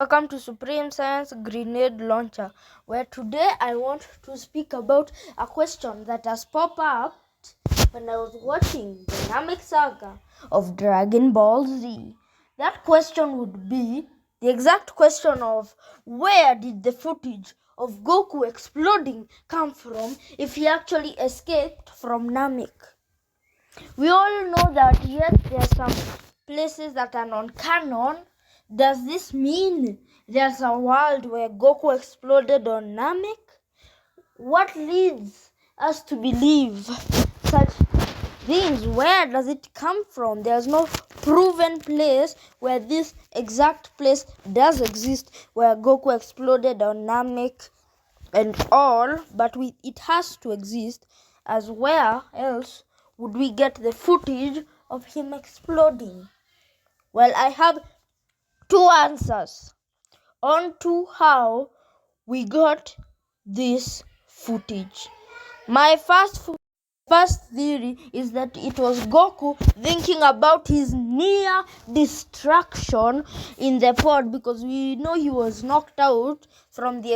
Welcome to Supreme Science Grenade Launcher, where today I want to speak about a question that has popped up when I was watching the Namek saga of Dragon Ball Z. That question would be the exact question of where did the footage of Goku exploding come from if he actually escaped from Namek? We all know that yes, there are some places that are non-canon. Does this mean there's a world where Goku exploded on Namek? What leads us to believe such things? Where does it come from? There's no proven place where this exact place does exist, where Goku exploded on Namek and all, but it has to exist, as where else would we get the footage of him exploding? Well, I have two answers on to how we got this footage. My first theory is that it was Goku thinking about his near destruction in the pod, because we know he was knocked out from the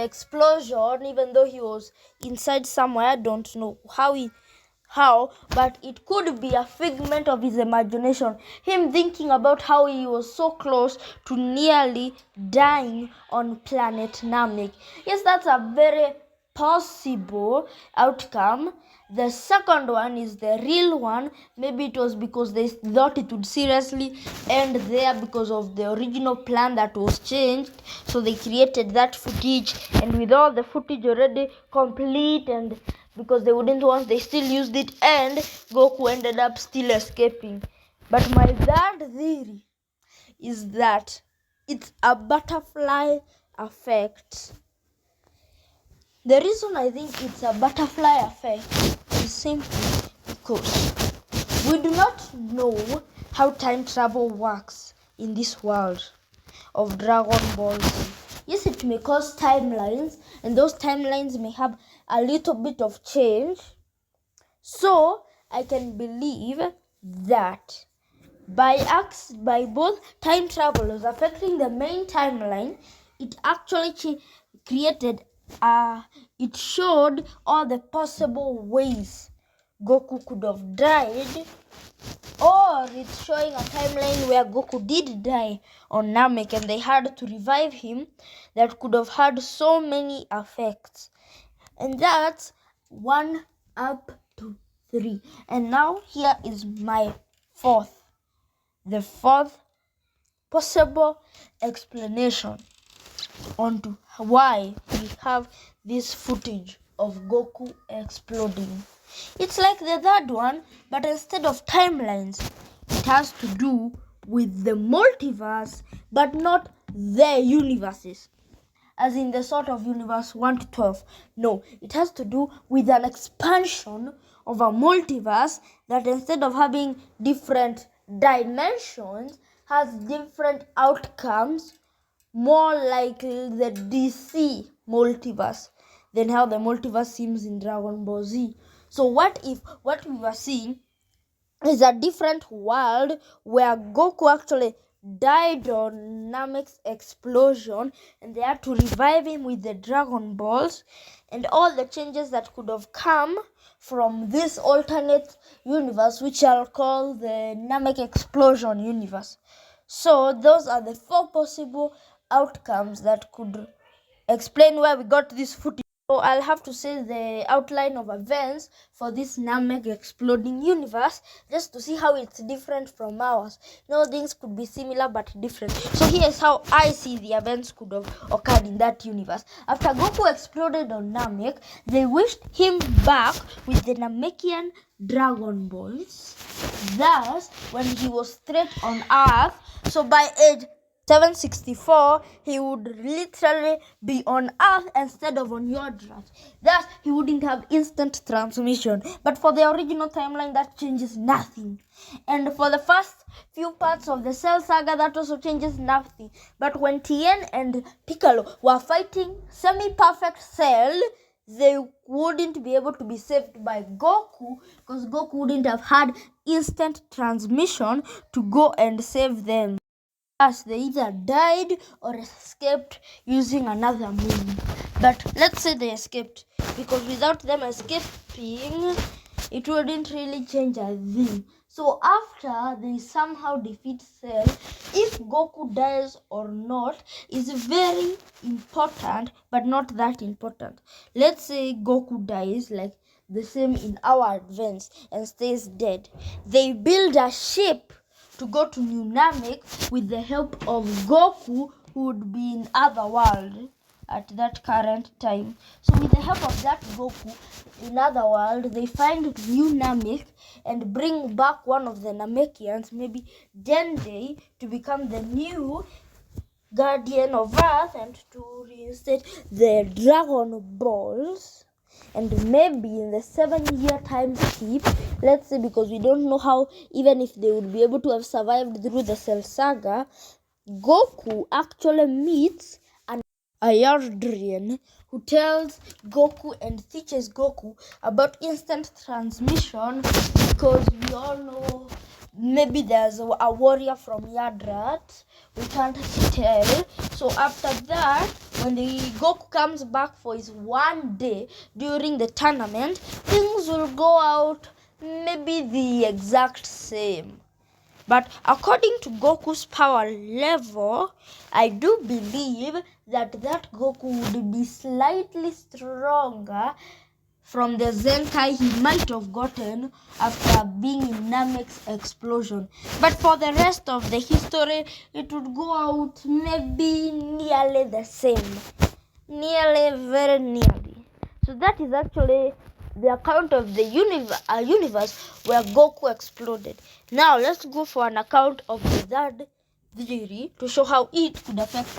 explosion, even though he was inside somewhere. I don't know how, but it could be a figment of his imagination, him thinking about how he was so close to nearly dying on planet Namek. Yes, that's a very possible outcome. The second one is the real one. Maybe it was because they thought it would seriously end there because of the original plan that was changed, so they created that footage, and with all the footage already complete, and because they wouldn't want, they still used it, and Goku ended up still escaping. But my third theory is that it's a butterfly effect. The reason I think it's a butterfly effect is simply because we do not know how time travel works in this world of Dragon Ball Z. Yes, it may cause timelines, and those timelines may have a little bit of change. So I can believe that by both time travelers affecting the main timeline, it actually created it showed all the possible ways Goku could have died, or it's showing a timeline where Goku did die on Namek and they had to revive him, that could have had so many effects. And that's 1 up to 3. And now here is my the fourth possible explanation onto why we have this footage of Goku exploding. It's like the third one, but instead of timelines, it has to do with the multiverse, but not the universes, as in the sort of universe 1 to 12. No, it has to do with an expansion of a multiverse that, instead of having different dimensions, has different outcomes, more like the DC multiverse than how the multiverse seems in Dragon Ball Z. So what if what we were seeing is a different world where Goku actually died on Namek's explosion, and they had to revive him with the Dragon Balls, and all the changes that could have come from this alternate universe, which I'll call the Namek explosion universe. So those are the 4 possible outcomes that could explain where we got this footage. So I'll have to say the outline of events for this Namek exploding universe, just to see how it's different from ours. Things could be similar but different. So here's how I see the events could have occurred in that universe. After Goku exploded on Namek, they wished him back with the Namekian Dragon Balls. Thus, when he was straight on Earth, so by age 764, he would literally be on Earth instead of on Yodrat. Thus, he wouldn't have instant transmission. But for the original timeline, that changes nothing. And for the first few parts of the Cell Saga, that also changes nothing. But when Tien and Piccolo were fighting semi-perfect Cell, they wouldn't be able to be saved by Goku, because Goku wouldn't have had instant transmission to go and save them. as they either died or escaped using another means. But let's say they escaped, because without them escaping, it wouldn't really change a thing. So after they somehow defeat Cell, if Goku dies or not is very important, but not that important. Let's say Goku dies, like the same in our advance, and stays dead. They build a ship to go to New Namek with the help of Goku, who would be in other world at that current time. So with the help of that Goku in other world, they find New Namek and bring back one of the Namekians, maybe Dende, to become the new guardian of Earth and to reinstate the Dragon Balls. And maybe in the 7-year time skip, let's say, because we don't know how, even if they would be able to have survived through the Cell Saga, Goku actually meets a Yardrian who tells Goku and teaches Goku about instant transmission, because we all know maybe there's a warrior from Yardrat, we can't tell. So after that, when the Goku comes back for his one day during the tournament, things will go out maybe the exact same. But according to Goku's power level, I do believe that Goku would be slightly stronger from the Zenkai he might have gotten after being in Namek's explosion. But for the rest of the history, it would go out maybe nearly the same. Very nearly. So that is actually the account of the universe where Goku exploded. Now let's go for an account of the third theory to show how it could affect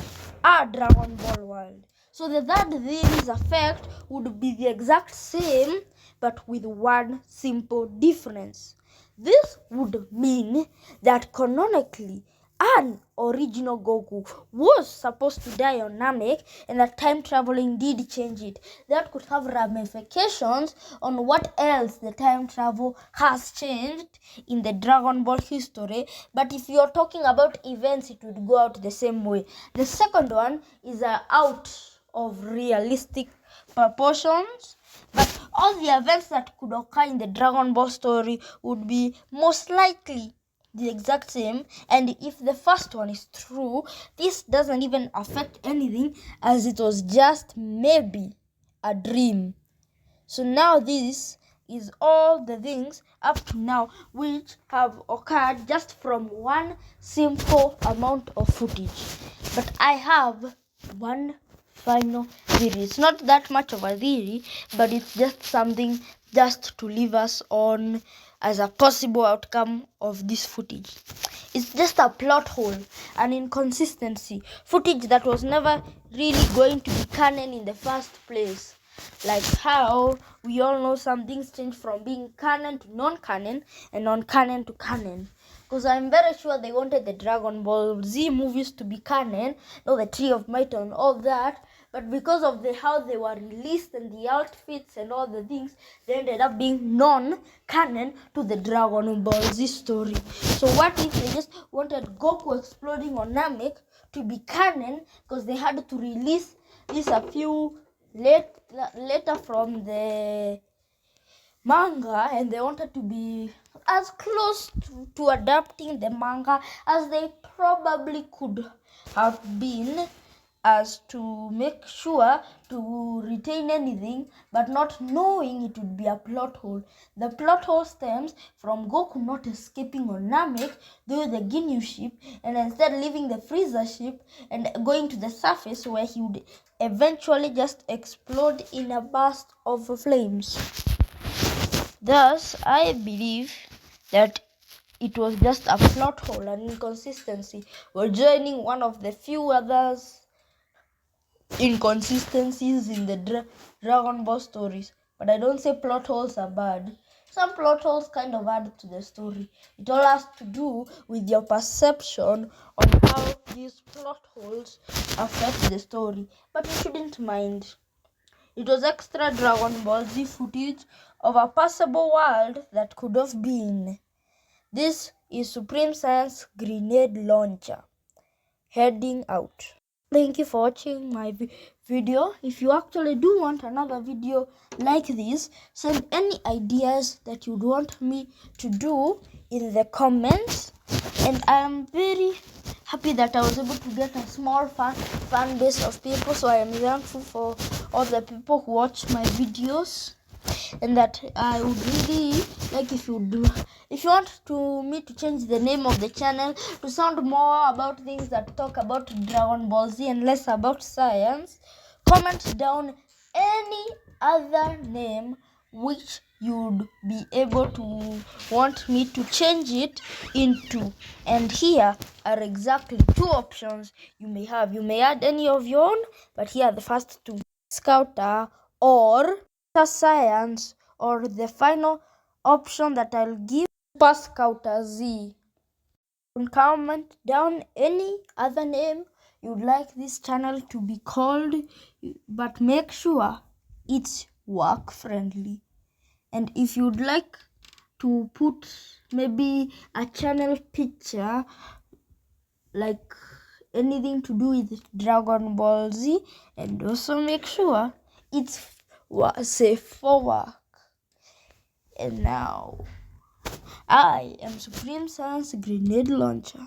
our Dragon Ball world. So the third theory's effect would be the exact same, but with one simple difference. This would mean that canonically, an original Goku was supposed to die on Namek, and that time traveling did change it. That could have ramifications on what else the time travel has changed in the Dragon Ball history. But if you're talking about events, it would go out the same way. The second one is out of realistic proportions, but all the events that could occur in the Dragon Ball story would be most likely the exact same. And if the first one is true, this doesn't even affect anything, as it was just maybe a dream. So now this is all the things up to now which have occurred just from one simple amount of footage. But I have one final theory. It's not that much of a theory, but it's just something just to leave us on as a possible outcome of this footage. It's just a plot hole, an inconsistency, footage that was never really going to be canon in the first place. Like how we all know some things change from being canon to non-canon and non-canon to canon. Because I'm very sure they wanted the Dragon Ball Z movies to be canon, not the Tree of Might and all that. But because of how they were released and the outfits and all the things, they ended up being non-canon to the Dragon Ball Z story. So what if they just wanted Goku exploding on Namek to be canon, because they had to release this a few later from the manga, and they wanted to be as close to adapting the manga as they probably could have been, as to make sure to retain anything, but not knowing it would be a plot hole. The plot hole stems from Goku not escaping on Namek through the Ginyu ship, and instead leaving the Freezer ship and going to the surface, where he would eventually just explode in a burst of flames. Thus, I believe that it was just a plot hole, an inconsistency. We're joining one of the few others inconsistencies in the Dragon Ball stories. But I don't say plot holes are bad. Some plot holes kind of add to the story. It all has to do with your perception on how these plot holes affect the story. But you shouldn't mind. It was extra Dragon Ball Z footage of a possible world that could have been. This is Supreme Saiyan's grenade launcher. heading out. Thank you for watching my video. If you actually do want another video like this, send any ideas that you'd want me to do in the comments. And I am very happy that I was able to get a small fan base of people. So I am thankful for all the people who watch my videos. And that I would really like if you want me to change the name of the channel to sound more about things that talk about Dragon Ball Z and less about science, comment down any other name which you'd be able to want me to change it into. And here are exactly two options you may have. You may add any of your own, but here are the first two: Scouter or Science, or the final option that I'll give, Super Scouter Z. Comment down any other name you'd like this channel to be called, but make sure it's work friendly. And if you'd like to put maybe a channel picture, like anything to do with Dragon Ball Z, and also make sure it's safe for work. And now, I am Supreme Science Grenade Launcher.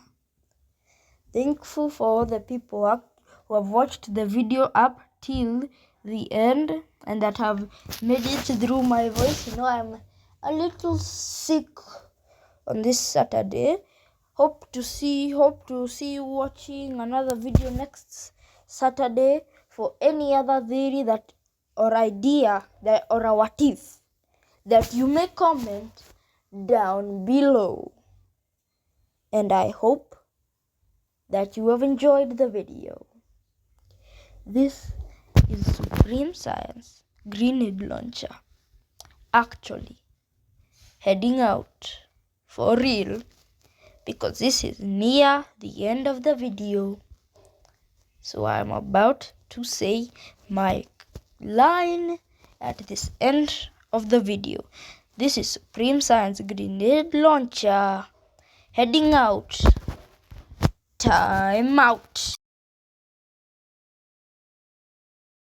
Thankful for all the people who have watched the video up till the end and that have made it through my voice. You know, I'm a little sick on this Saturday. Hope to see you watching another video next Saturday. For any other theory that or idea that or a what if that you may comment down below. And I hope that you have enjoyed the video. This is Supreme Science Grenade Launcher, actually heading out for real, because this is near the end of the video. So I'm about to say my line at this end of the video. This is Supreme Science Grenade Launcher heading out. Time out.